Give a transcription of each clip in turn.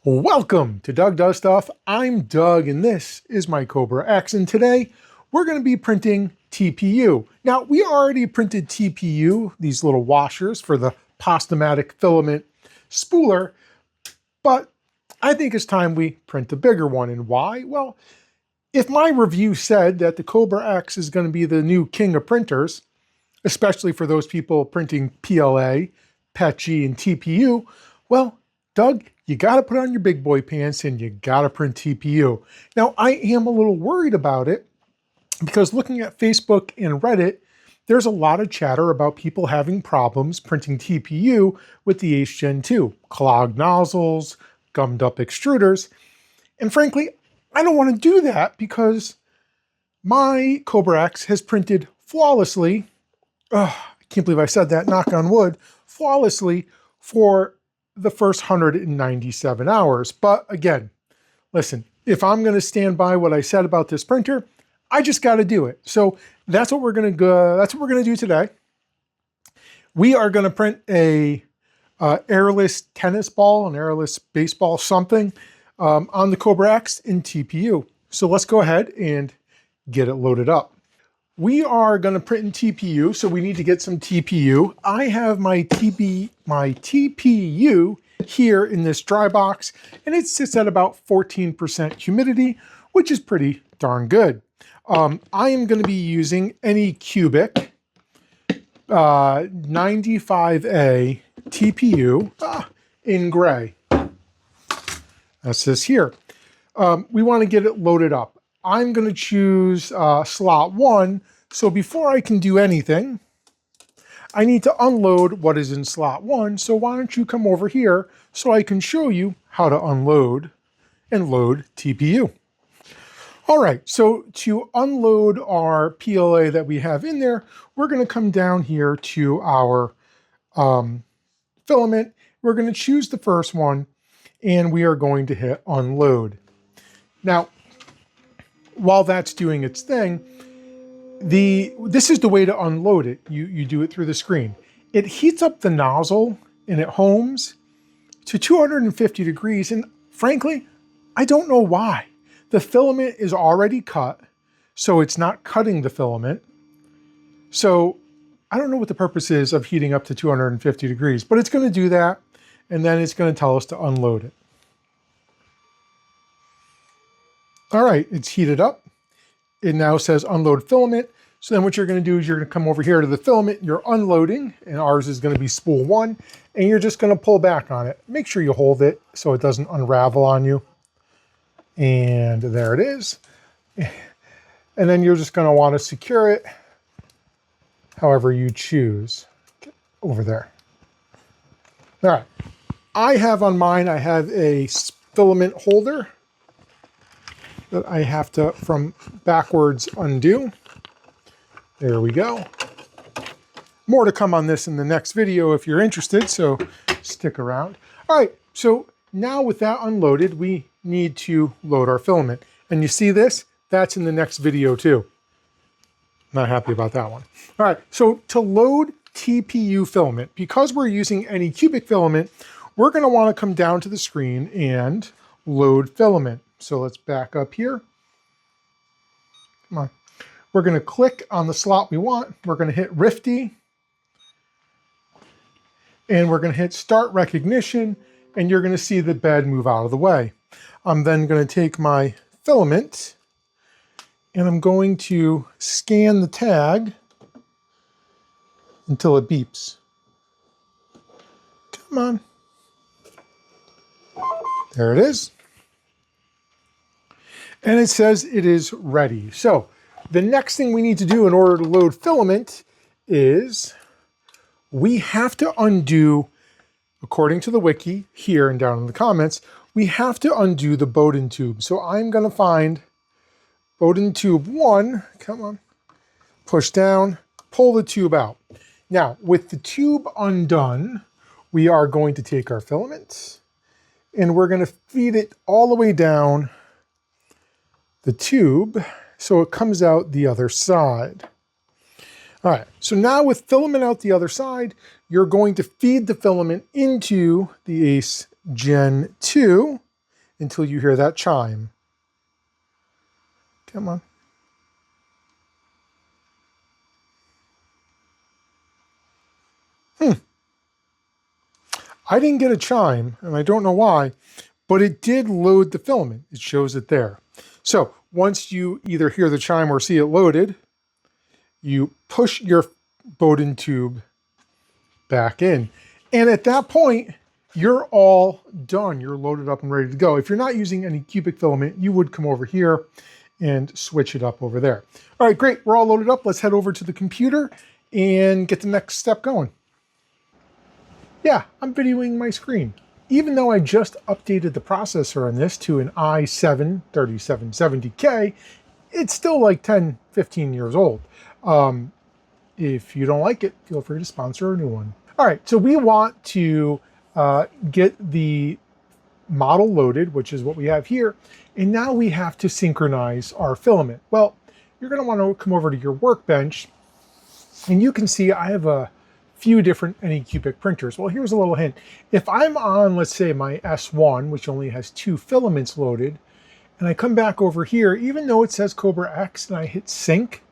Welcome to Doug Does Stuff. I'm Doug and this is my Kobra X, and today we're going to be printing TPU. Now, we already printed TPU, these little washers for the Postmatic filament spooler, but I think it's time we print a bigger one. And why? Well, if my review said that the Kobra X is going to be the new king of printers, especially for those people printing PLA, PETG, and TPU, well, Doug, you got to put on your big boy pants and you got to print TPU. Now, I am a little worried about it because looking at Facebook and Reddit, there's a lot of chatter about people having problems printing TPU with the Gen 2, clogged nozzles, gummed up extruders. And frankly, I don't want to do that because my Kobra X has printed flawlessly. I can't believe I said that, knock on wood, flawlessly for the first 197 hours. But again, listen, if I'm going to stand by what I said about this printer, I just got to do it. So that's what we're going to go. That's what we're going to do today. We are going to print a airless tennis ball, an airless baseball, something on the Kobra X in TPU. So let's go ahead and get it loaded up. We are going to print in TPU, so we need to get some TPU. I have my TPU here in this dry box, and it sits at about 14% humidity, which is pretty darn good. I am going to be using Anycubic 95A TPU in gray. That's this here. We want to get it loaded up. I'm going to choose slot 1. So before I can do anything, I need to unload what is in slot 1. So why don't you come over here so I can show you how to unload and load TPU. All right, so to unload our PLA that we have in there, we're going to come down here to our filament. We're going to choose the first one, and we are going to hit unload. Now, while that's doing its thing, this is the way to unload it. You do it through the screen. It heats up the nozzle and it homes to 250 degrees. And frankly, I don't know why. The filament is already cut, so it's not cutting the filament. So I don't know what the purpose is of heating up to 250 degrees, but it's going to do that. And then it's going to tell us to unload it. All right, it's heated up. It now says unload filament. So then what you're going to do is you're going to come over here to the filament, you're unloading, and ours is going to be spool 1, and you're just going to pull back on it. Make sure you hold it so it doesn't unravel on you. And there it is. And then you're just going to want to secure it however you choose. Get over there. All right. I have on mine, I have a filament holder that I have to, from backwards, undo. There we go. More to come on this in the next video if you're interested, so stick around. All right, so now with that unloaded, we need to load our filament. And you see this? That's in the next video too. Not happy about that one. All right, so to load TPU filament, because we're using Anycubic filament, we're gonna wanna come down to the screen and load filament. So let's back up here. Come on. We're going to click on the slot we want. We're going to hit Rifty. And we're going to hit Start Recognition. And you're going to see the bed move out of the way. I'm then going to take my filament. And I'm going to scan the tag until it beeps. Come on. There it is. And it says it is ready. So the next thing we need to do in order to load filament is we have to undo, according to the wiki here and down in the comments, we have to undo the Bowden tube. So I'm going to find Bowden tube 1. Come on. Push down, pull the tube out. Now, with the tube undone, we are going to take our filament and we're going to feed it all the way down the tube so it comes out the other side. All right, so now with filament out the other side, you're going to feed the filament into the ACE Gen 2 until you hear that chime. Come on. I didn't get a chime, and I don't know why, but it did load the filament. It shows it there. So once you either hear the chime or see it loaded, you push your Bowden tube back in. And at that point, you're all done. You're loaded up and ready to go. If you're not using any cubic filament, you would come over here and switch it up over there. All right, great. We're all loaded up. Let's head over to the computer and get the next step going. Yeah, I'm videoing my screen. Even though I just updated the processor on this to an i7-3770K, it's still like 10, 15 years old. If you don't like it, feel free to sponsor a new one. All right, so we want to get the model loaded, which is what we have here, and now we have to synchronize our filament. Well, you're going to want to come over to your workbench, and you can see I have a few different Anycubic printers. Well, here's a little hint. If I'm on, let's say, my S1, which only has 2 filaments loaded, and I come back over here, even though it says Kobra X and I hit sync,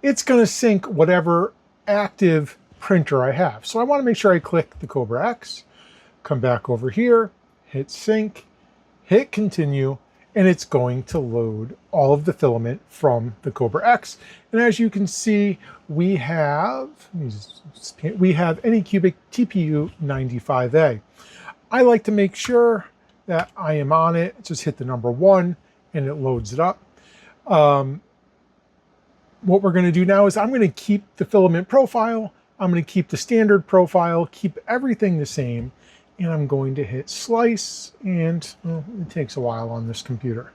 it's going to sync whatever active printer I have. So I want to make sure I click the Kobra X, come back over here, hit sync, hit continue, and it's going to load all of the filament from the Kobra X. And as you can see, we have Anycubic TPU 95A. I like to make sure that I am on it. Just hit the number 1 and it loads it up. What we're going to do now is I'm going to keep the filament profile. I'm going to keep the standard profile, keep everything the same. And I'm going to hit slice, and well, it takes a while on this computer.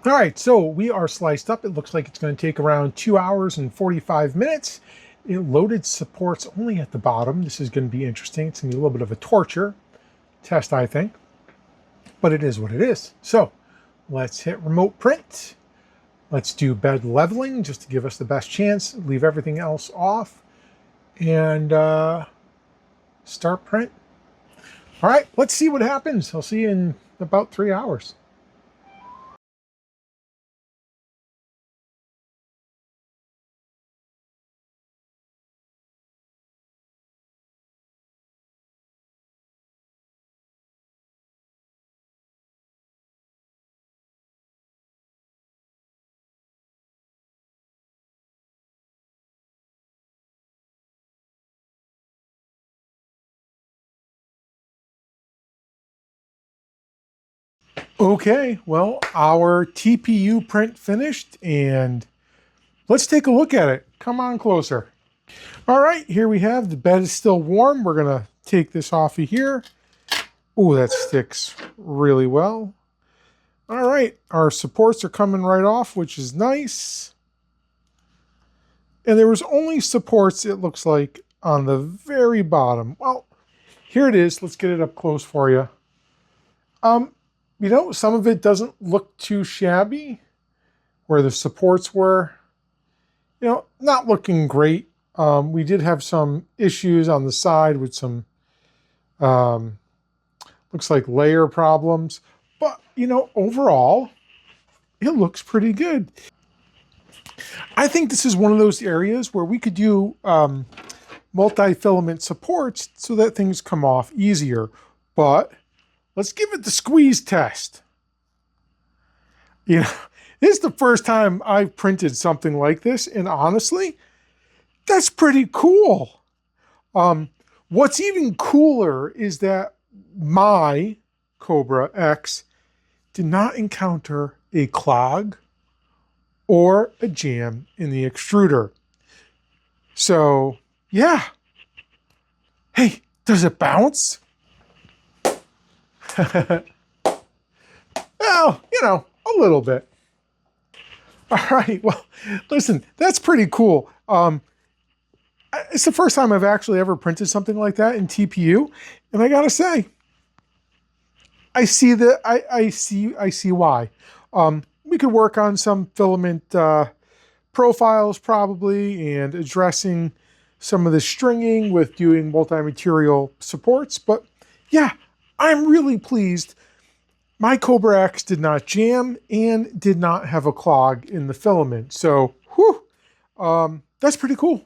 All right, so we are sliced up. It looks like it's going to take around 2 hours and 45 minutes. It loaded supports only at the bottom. This is going to be interesting. It's going to be a little bit of a torture test, I think, but it is what it is. So let's hit remote print. Let's do bed leveling just to give us the best chance. Leave everything else off, and start print. All right, let's see what happens. I'll see you in about 3 hours. Okay, well, our TPU print finished, and let's take a look at it. Come on closer. All right, here we have, the bed is still warm. We're gonna take this off of here. Oh, that sticks really well. All right, our supports are coming right off, which is nice. And there was only supports, it looks like, on the very bottom. Well, here it is. Let's get it up close for you. You know, some of it doesn't look too shabby where the supports were. You know, not looking great. We did have some issues on the side with some, looks like layer problems. But, you know, overall, it looks pretty good. I think this is one of those areas where we could do multi-filament supports so that things come off easier. But let's give it the squeeze test. You know, this is the first time I've printed something like this, and honestly, that's pretty cool. What's even cooler is that my Kobra X did not encounter a clog or a jam in the extruder. So, yeah. Hey, does it bounce? Well, you know, a little bit. All right, well, listen, that's pretty cool. It's the first time I've actually ever printed something like that in TPU, and I gotta say, I see why. We could work on some filament profiles probably, and addressing some of the stringing with doing multi-material supports, but yeah, I'm really pleased. My Kobra X did not jam and did not have a clog in the filament. So, whew, that's pretty cool.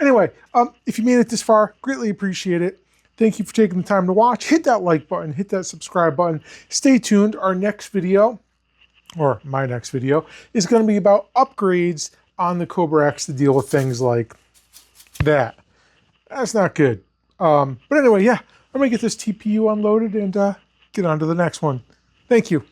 Anyway, if you made it this far, greatly appreciate it. Thank you for taking the time to watch. Hit that like button, hit that subscribe button. Stay tuned. Our next video, or my next video, is going to be about upgrades on the Kobra X to deal with things like that. That's not good. But anyway, yeah, I'm going to get this TPU unloaded and get on to the next one. Thank you.